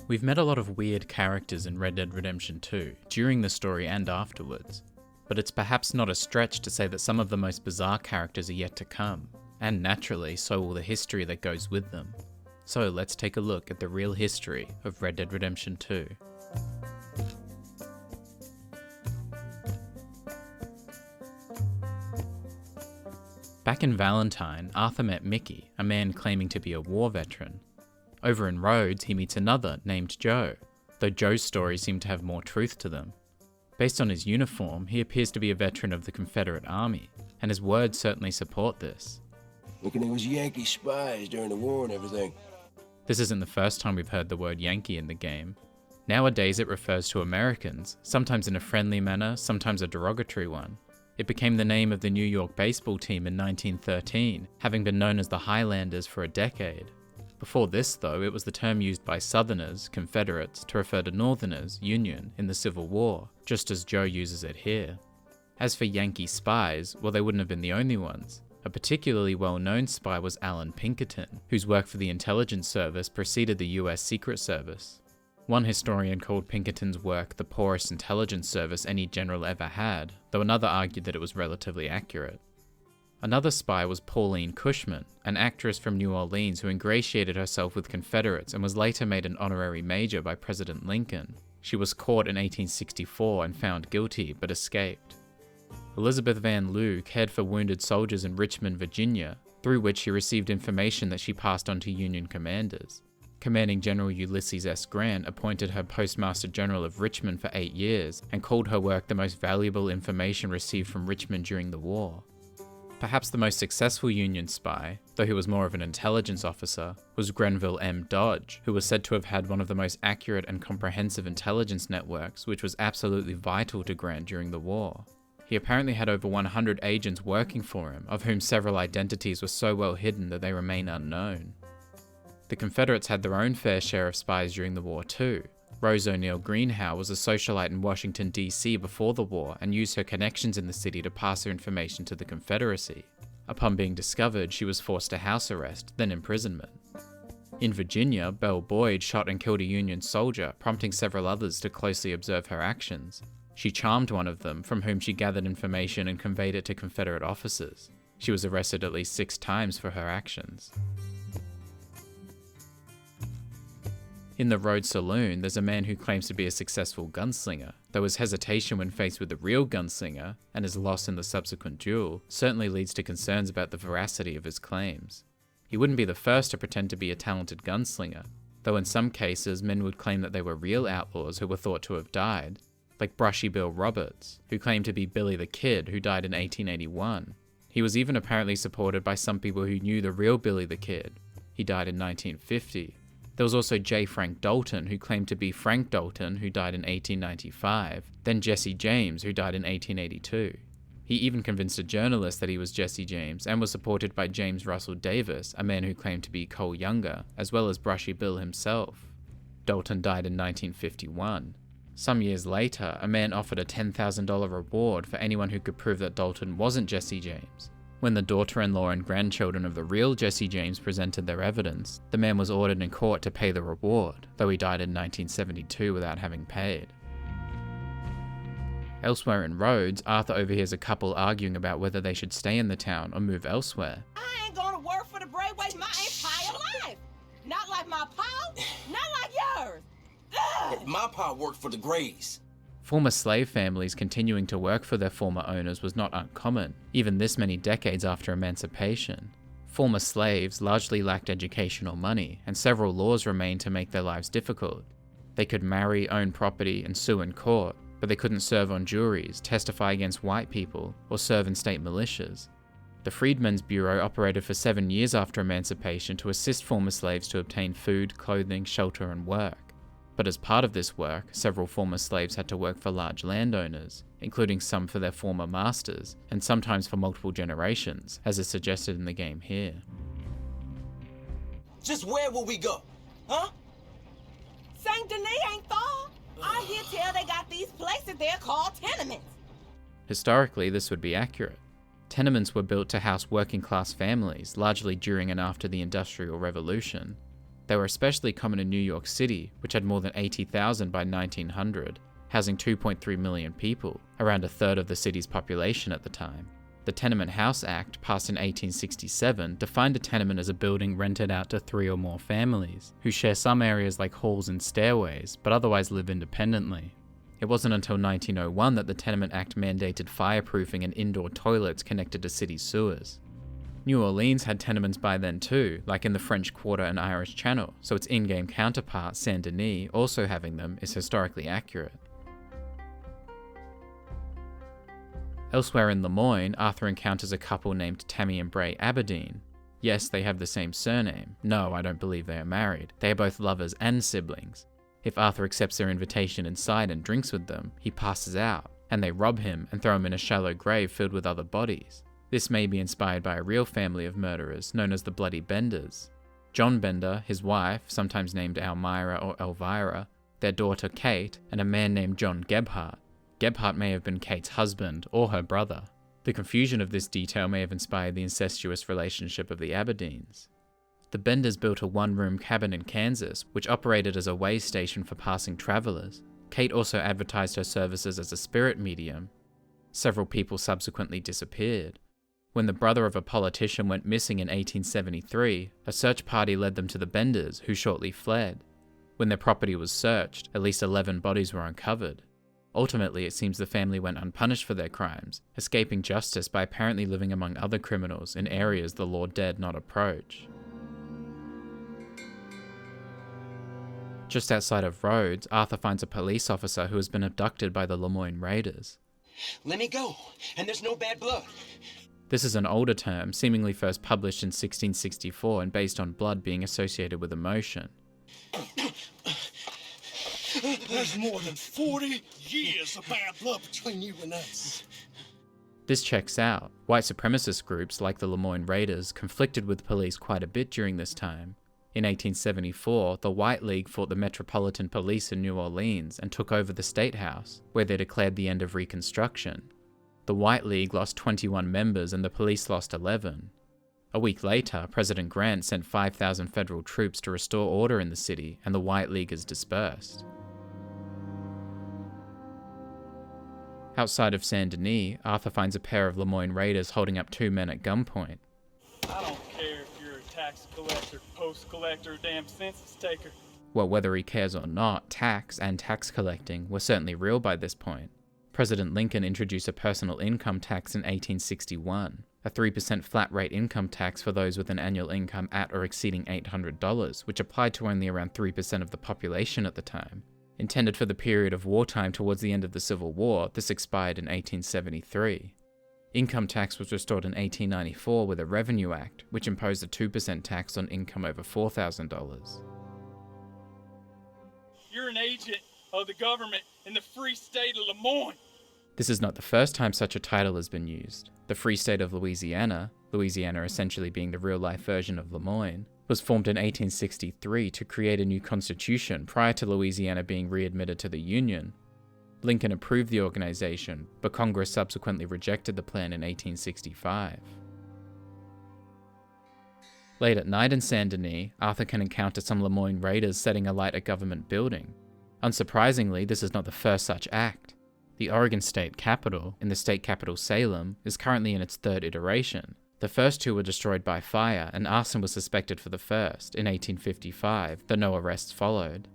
We've met a lot of weird characters in Red Dead Redemption 2, during the story and afterwards, but it's perhaps not a stretch to say that some of the most bizarre characters are yet to come, and naturally, so will the history that goes with them. So let's take a look at the real history of Red Dead Redemption 2. Back in Valentine, Arthur met Mickey, a man claiming to be a war veteran. Over in Rhodes, he meets another named Joe, though Joe's stories seem to have more truth to them. Based on his uniform, he appears to be a veteran of the Confederate Army, and his words certainly support this. Looking, it was Yankee spies during the war and everything. This isn't the first time we've heard the word Yankee in the game. Nowadays it refers to Americans, sometimes in a friendly manner, sometimes a derogatory one. It became the name of the New York baseball team in 1913, having been known as the Highlanders for a decade. Before this, though, it was the term used by Southerners, Confederates, to refer to Northerners, Union, in the Civil War, just as Joe uses it here. As for Yankee spies, well, they wouldn't have been the only ones. A particularly well-known spy was Allan Pinkerton, whose work for the intelligence service preceded the US Secret Service. One historian called Pinkerton's work the poorest intelligence service any general ever had, though another argued that it was relatively accurate. Another spy was Pauline Cushman, an actress from New Orleans who ingratiated herself with Confederates and was later made an honorary major by President Lincoln. She was caught in 1864 and found guilty, but escaped. Elizabeth Van Lew cared for wounded soldiers in Richmond, Virginia, through which she received information that she passed on to Union commanders. Commanding General Ulysses S. Grant appointed her Postmaster General of Richmond for 8 years and called her work the most valuable information received from Richmond during the war. Perhaps the most successful Union spy, though he was more of an intelligence officer, was Grenville M. Dodge, who was said to have had one of the most accurate and comprehensive intelligence networks, which was absolutely vital to Grant during the war. He apparently had over 100 agents working for him, of whom several identities were so well hidden that they remain unknown. The Confederates had their own fair share of spies during the war too. Rose O'Neal Greenhow was a socialite in Washington, D.C. before the war and used her connections in the city to pass her information to the Confederacy. Upon being discovered, she was forced to house arrest, then imprisonment. In Virginia, Belle Boyd shot and killed a Union soldier, prompting several others to closely observe her actions. She charmed one of them, from whom she gathered information and conveyed it to Confederate officers. She was arrested at least 6 times for her actions. In the Rhodes Saloon, there's a man who claims to be a successful gunslinger, though his hesitation when faced with a real gunslinger, and his loss in the subsequent duel, certainly leads to concerns about the veracity of his claims. He wouldn't be the first to pretend to be a talented gunslinger, though in some cases men would claim that they were real outlaws who were thought to have died, like Brushy Bill Roberts, who claimed to be Billy the Kid, who died in 1881. He was even apparently supported by some people who knew the real Billy the Kid. He died in 1950. There was also J. Frank Dalton, who claimed to be Frank Dalton, who died in 1895, then Jesse James, who died in 1882. He even convinced a journalist that he was Jesse James, and was supported by James Russell Davis, a man who claimed to be Cole Younger, as well as Brushy Bill himself. Dalton died in 1951. Some years later, a man offered a $10,000 reward for anyone who could prove that Dalton wasn't Jesse James. When the daughter-in-law and grandchildren of the real Jesse James presented their evidence, the man was ordered in court to pay the reward, though he died in 1972 without having paid. Elsewhere in Rhodes, Arthur overhears a couple arguing about whether they should stay in the town or move elsewhere. I ain't gonna work for the Braithwaites my entire life. Not like my pa, not like yours. Ugh. My pa worked for the Grays. Former slave families continuing to work for their former owners was not uncommon, even this many decades after emancipation. Former slaves largely lacked education or money, and several laws remained to make their lives difficult. They could marry, own property, and sue in court, but they couldn't serve on juries, testify against white people, or serve in state militias. The Freedmen's Bureau operated for 7 years after emancipation to assist former slaves to obtain food, clothing, shelter, and work. But as part of this work, several former slaves had to work for large landowners, including some for their former masters, and sometimes for multiple generations, as is suggested in the game here. Just where will we go? Huh? St. Denis ain't far. I hear tell they got these places there called tenements. Historically, this would be accurate. Tenements were built to house working class families, largely during and after the Industrial Revolution. They were especially common in New York City, which had more than 80,000 by 1900, housing 2.3 million people, around a third of the city's population at the time. The Tenement House Act, passed in 1867, defined a tenement as a building rented out to 3 or more families, who share some areas like halls and stairways, but otherwise live independently. It wasn't until 1901 that the Tenement Act mandated fireproofing and indoor toilets connected to city sewers. New Orleans had tenements by then too, like in the French Quarter and Irish Channel, so its in-game counterpart, Saint Denis, also having them is historically accurate. Elsewhere in Lemoyne, Arthur encounters a couple named Tammy and Bray Aberdeen. Yes, they have the same surname. No, I don't believe they are married. They are both lovers and siblings. If Arthur accepts their invitation inside and drinks with them, he passes out, and they rob him and throw him in a shallow grave filled with other bodies. This may be inspired by a real family of murderers known as the Bloody Benders. John Bender, his wife, sometimes named Elmira or Elvira, their daughter Kate, and a man named John Gebhardt. Gebhardt may have been Kate's husband or her brother. The confusion of this detail may have inspired the incestuous relationship of the Aberdeens. The Benders built a one-room cabin in Kansas, which operated as a way station for passing travelers. Kate also advertised her services as a spirit medium. Several people subsequently disappeared. When the brother of a politician went missing in 1873, a search party led them to the Benders, who shortly fled. When their property was searched, at least 11 bodies were uncovered. Ultimately, it seems the family went unpunished for their crimes, escaping justice by apparently living among other criminals in areas the law dared not approach. Just outside of Rhodes, Arthur finds a police officer who has been abducted by the Lemoyne Raiders. Let me go, and there's no bad blood. This is an older term, seemingly first published in 1664 and based on blood being associated with emotion. There's more than 40 years of bad blood between you and us. This checks out. White supremacist groups like the Lemoyne Raiders conflicted with police quite a bit during this time. In 1874, the White League fought the Metropolitan Police in New Orleans and took over the State House, where they declared the end of Reconstruction. The White League lost 21 members and the police lost 11. A week later, President Grant sent 5,000 federal troops to restore order in the city, and the White League is dispersed. Outside of Saint Denis, Arthur finds a pair of Lemoyne Raiders holding up 2 men at gunpoint. I don't care if you're a tax collector, post collector, damn census taker. Well, whether he cares or not, tax and tax collecting were certainly real by this point. President Lincoln introduced a personal income tax in 1861, a 3% flat rate income tax for those with an annual income at or exceeding $800, which applied to only around 3% of the population at the time. Intended for the period of wartime towards the end of the Civil War, this expired in 1873. Income tax was restored in 1894 with a Revenue Act, which imposed a 2% tax on income over $4,000. You're an agent of the government in the free state of Lemoyne. This is not the first time such a title has been used. The Free State of Louisiana, Louisiana essentially being the real-life version of Lemoyne, was formed in 1863 to create a new constitution prior to Louisiana being readmitted to the Union. Lincoln approved the organization, but Congress subsequently rejected the plan in 1865. Late at night in Saint Denis, Arthur can encounter some Lemoyne Raiders setting alight a government building. Unsurprisingly, this is not the first such act. The Oregon State Capitol, in the state capital Salem, is currently in its 3rd iteration. The first 2 were destroyed by fire, and arson was suspected for the first, in 1855, though no arrests followed.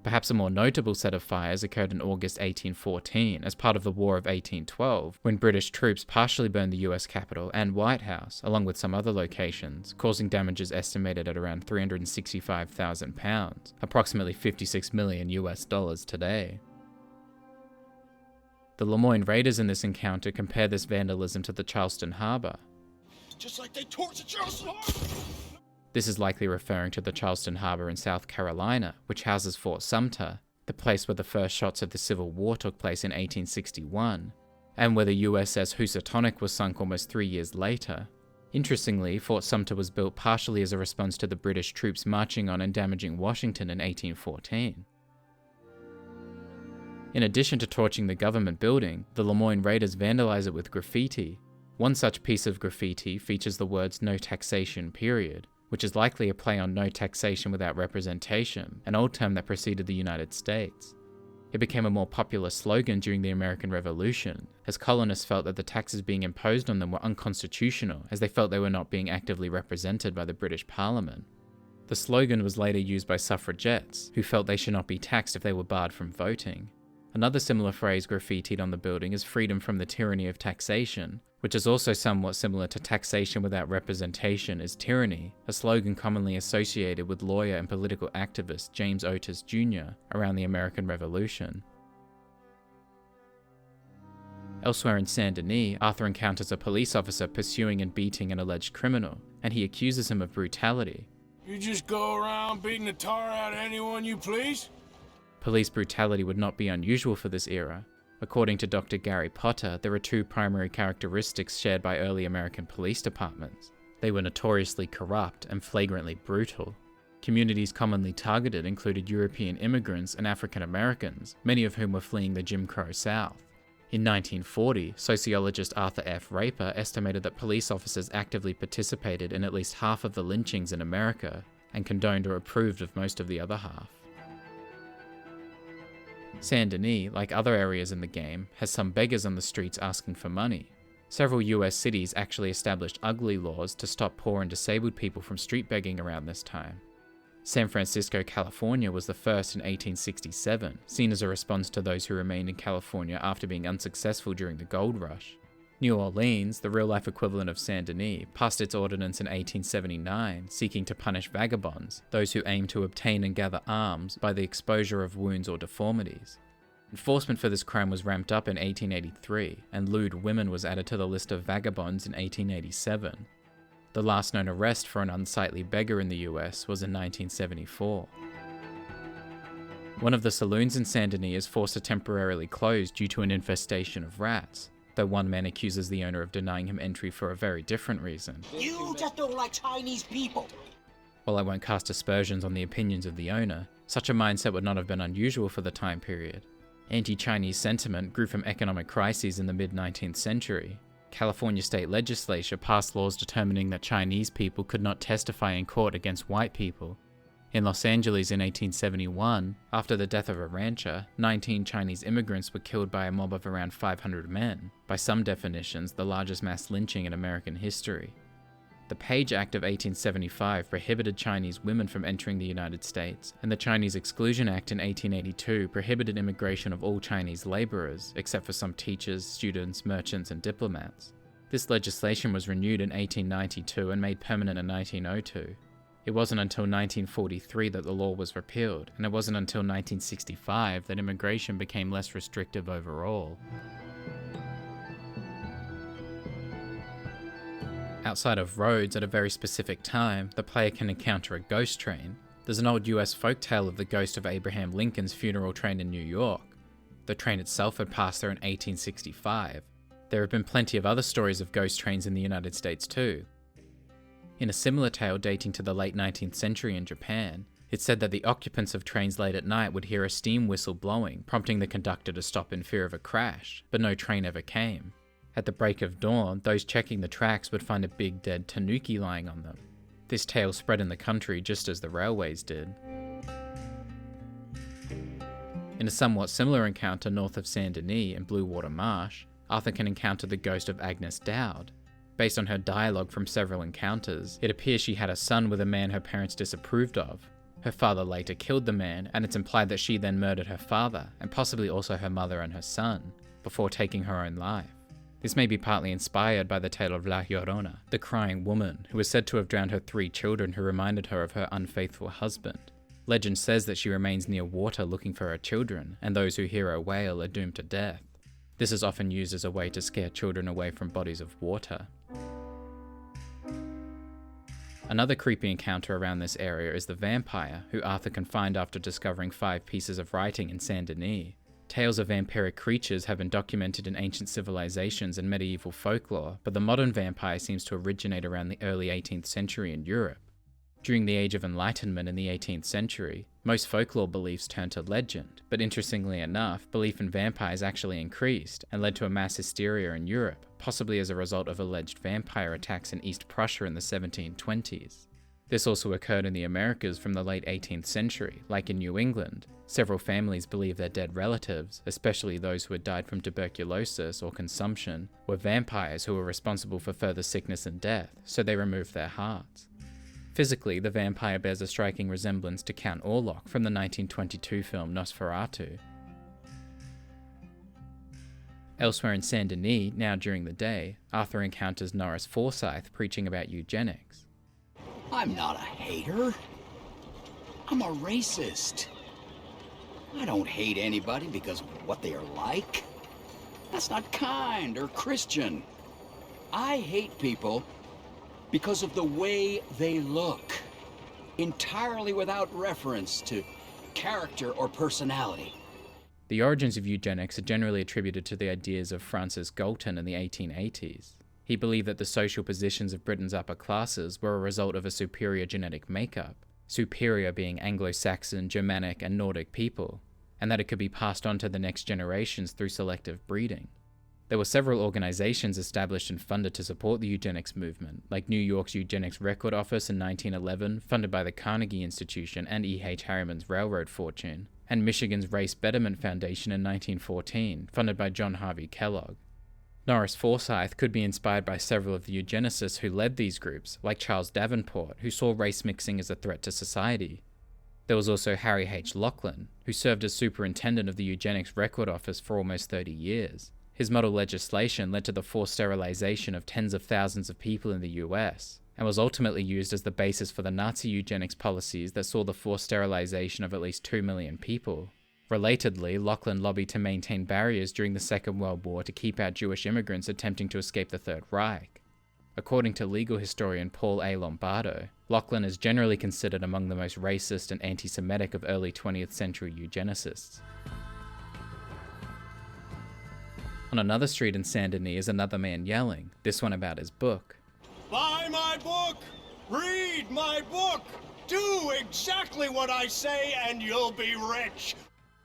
Perhaps a more notable set of fires occurred in August 1814 as part of the War of 1812, when British troops partially burned the US Capitol and White House, along with some other locations, causing damages estimated at around £365,000, approximately $56 million today. The Lemoyne Raiders in this encounter compare this vandalism to the Charleston Harbor. Just like they torched Charleston Harbor. This is likely referring to the Charleston Harbor in South Carolina, which houses Fort Sumter, the place where the first shots of the Civil War took place in 1861, and where the USS Housatonic was sunk almost 3 years later. Interestingly, Fort Sumter was built partially as a response to the British troops marching on and damaging Washington in 1814. In addition to torching the government building, the Lemoyne Raiders vandalize it with graffiti. One such piece of graffiti features the words "No Taxation, Period," which is likely a play on no taxation without representation, an old term that preceded the United States. It became a more popular slogan during the American Revolution, as colonists felt that the taxes being imposed on them were unconstitutional, as they felt they were not being actively represented by the British Parliament. The slogan was later used by suffragettes, who felt they should not be taxed if they were barred from voting. Another similar phrase graffitied on the building is freedom from the tyranny of taxation, which is also somewhat similar to taxation without representation is tyranny, a slogan commonly associated with lawyer and political activist James Otis Jr. around the American Revolution. Elsewhere in Saint Denis, Arthur encounters a police officer pursuing and beating an alleged criminal, and he accuses him of brutality. You just go around beating the tar out of anyone you please? Police brutality would not be unusual for this era. According to Dr. Gary Potter, there are two primary characteristics shared by early American police departments. They were notoriously corrupt and flagrantly brutal. Communities commonly targeted included European immigrants and African Americans, many of whom were fleeing the Jim Crow South. In 1940, sociologist Arthur F. Raper estimated that police officers actively participated in at least half of the lynchings in America, and condoned or approved of most of the other half. Saint Denis, like other areas in the game, has some beggars on the streets asking for money. Several US cities actually established ugly laws to stop poor and disabled people from street begging around this time. San Francisco, California was the first in 1867, seen as a response to those who remained in California after being unsuccessful during the gold rush. New Orleans, the real-life equivalent of Saint Denis, passed its ordinance in 1879, seeking to punish vagabonds, those who aim to obtain and gather arms by the exposure of wounds or deformities. Enforcement for this crime was ramped up in 1883, and lewd women was added to the list of vagabonds in 1887. The last known arrest for an unsightly beggar in the US was in 1974. One of the saloons in Saint Denis is forced to temporarily close due to an infestation of rats, though one man accuses the owner of denying him entry for a very different reason. You just don't like Chinese people. While I won't cast aspersions on the opinions of the owner, such a mindset would not have been unusual for the time period. Anti-Chinese sentiment grew from economic crises in the mid-19th century. California state legislature passed laws determining that Chinese people could not testify in court against white people. In Los Angeles in 1871, after the death of a rancher, 19 Chinese immigrants were killed by a mob of around 500 men, by some definitions the largest mass lynching in American history. The Page Act of 1875 prohibited Chinese women from entering the United States, and the Chinese Exclusion Act in 1882 prohibited immigration of all Chinese laborers, except for some teachers, students, merchants, and diplomats. This legislation was renewed in 1892 and made permanent in 1902. It wasn't until 1943 that the law was repealed, and it wasn't until 1965 that immigration became less restrictive overall. Outside of roads at a very specific time, the player can encounter a ghost train. There's an old US folktale of the ghost of Abraham Lincoln's funeral train in New York. The train itself had passed there in 1865. There have been plenty of other stories of ghost trains in the United States too. In a similar tale dating to the late 19th century in Japan, it's said that the occupants of trains late at night would hear a steam whistle blowing, prompting the conductor to stop in fear of a crash, but no train ever came. At the break of dawn, those checking the tracks would find a big dead tanuki lying on them. This tale spread in the country just as the railways did. In a somewhat similar encounter north of Saint Denis in Blue Water Marsh, Arthur can encounter the ghost of Agnes Dowd. Based on her dialogue from several encounters, it appears she had a son with a man her parents disapproved of. Her father later killed the man, and it's implied that she then murdered her father, and possibly also her mother and her son, before taking her own life. This may be partly inspired by the tale of La Llorona, the crying woman, who is said to have drowned her 3 children who reminded her of her unfaithful husband. Legend says that she remains near water looking for her children, and those who hear her wail are doomed to death. This is often used as a way to scare children away from bodies of water. Another creepy encounter around this area is the vampire, who Arthur can find after discovering 5 pieces of writing in Saint Denis. Tales of vampiric creatures have been documented in ancient civilizations and medieval folklore, but the modern vampire seems to originate around the early 18th century in Europe. During the Age of Enlightenment in the 18th century, most folklore beliefs turned to legend, but interestingly enough, belief in vampires actually increased and led to a mass hysteria in Europe, possibly as a result of alleged vampire attacks in East Prussia in the 1720s. This also occurred in the Americas from the late 18th century, like in New England. Several families believed their dead relatives, especially those who had died from tuberculosis or consumption, were vampires who were responsible for further sickness and death, so they removed their hearts. Physically, the vampire bears a striking resemblance to Count Orlok from the 1922 film Nosferatu. Elsewhere in Saint Denis, now during the day, Arthur encounters Norris Forsyth preaching about eugenics. I'm not a hater. I'm a racist. I don't hate anybody because of what they are like. That's not kind or Christian. I hate people because of the way they look, entirely without reference to character or personality. The origins of eugenics are generally attributed to the ideas of Francis Galton in the 1880s. He believed that the social positions of Britain's upper classes were a result of a superior genetic makeup, superior being Anglo-Saxon, Germanic, and Nordic people, and that it could be passed on to the next generations through selective breeding. There were several organizations established and funded to support the eugenics movement, like New York's Eugenics Record Office in 1911, funded by the Carnegie Institution and E. H. Harriman's railroad fortune, and Michigan's Race Betterment Foundation in 1914, funded by John Harvey Kellogg. Norris Forsyth could be inspired by several of the eugenicists who led these groups, like Charles Davenport, who saw race mixing as a threat to society. There was also Harry H. Laughlin, who served as superintendent of the Eugenics Record Office for almost 30 years. His model legislation led to the forced sterilization of tens of thousands of people in the US, and was ultimately used as the basis for the Nazi eugenics policies that saw the forced sterilization of at least 2 million people. Relatedly, Laughlin lobbied to maintain barriers during the Second World War to keep out Jewish immigrants attempting to escape the Third Reich. According to legal historian Paul A. Lombardo, Laughlin is generally considered among the most racist and anti-Semitic of early 20th century eugenicists. On another street in Saint Denis is another man yelling, this one about his book. Buy my book! Read my book! Do exactly what I say and you'll be rich!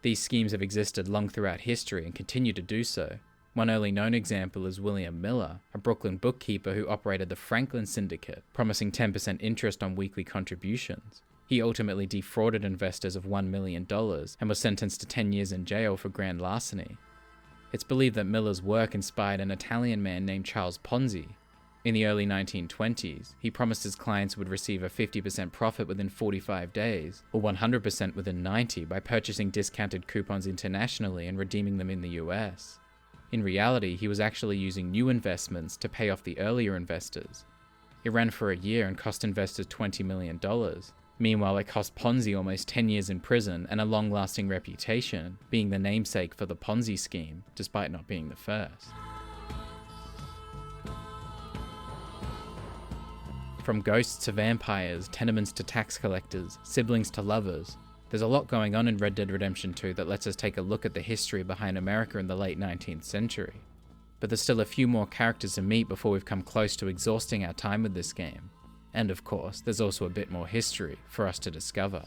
These schemes have existed long throughout history and continue to do so. One early known example is William Miller, a Brooklyn bookkeeper who operated the Franklin Syndicate, promising 10% interest on weekly contributions. He ultimately defrauded investors of $1 million and was sentenced to 10 years in jail for grand larceny. It's believed that Miller's work inspired an Italian man named Charles Ponzi. In the early 1920s, he promised his clients would receive a 50% profit within 45 days, or 100% within 90 by purchasing discounted coupons internationally and redeeming them in the US. In reality, he was actually using new investments to pay off the earlier investors. It ran for a year and cost investors $20 million. Meanwhile, it cost Ponzi almost 10 years in prison and a long-lasting reputation, being the namesake for the Ponzi scheme, despite not being the first. From ghosts to vampires, tenements to tax collectors, siblings to lovers, there's a lot going on in Red Dead Redemption 2 that lets us take a look at the history behind America in the late 19th century. But there's still a few more characters to meet before we've come close to exhausting our time with this game. And of course, there's also a bit more history for us to discover.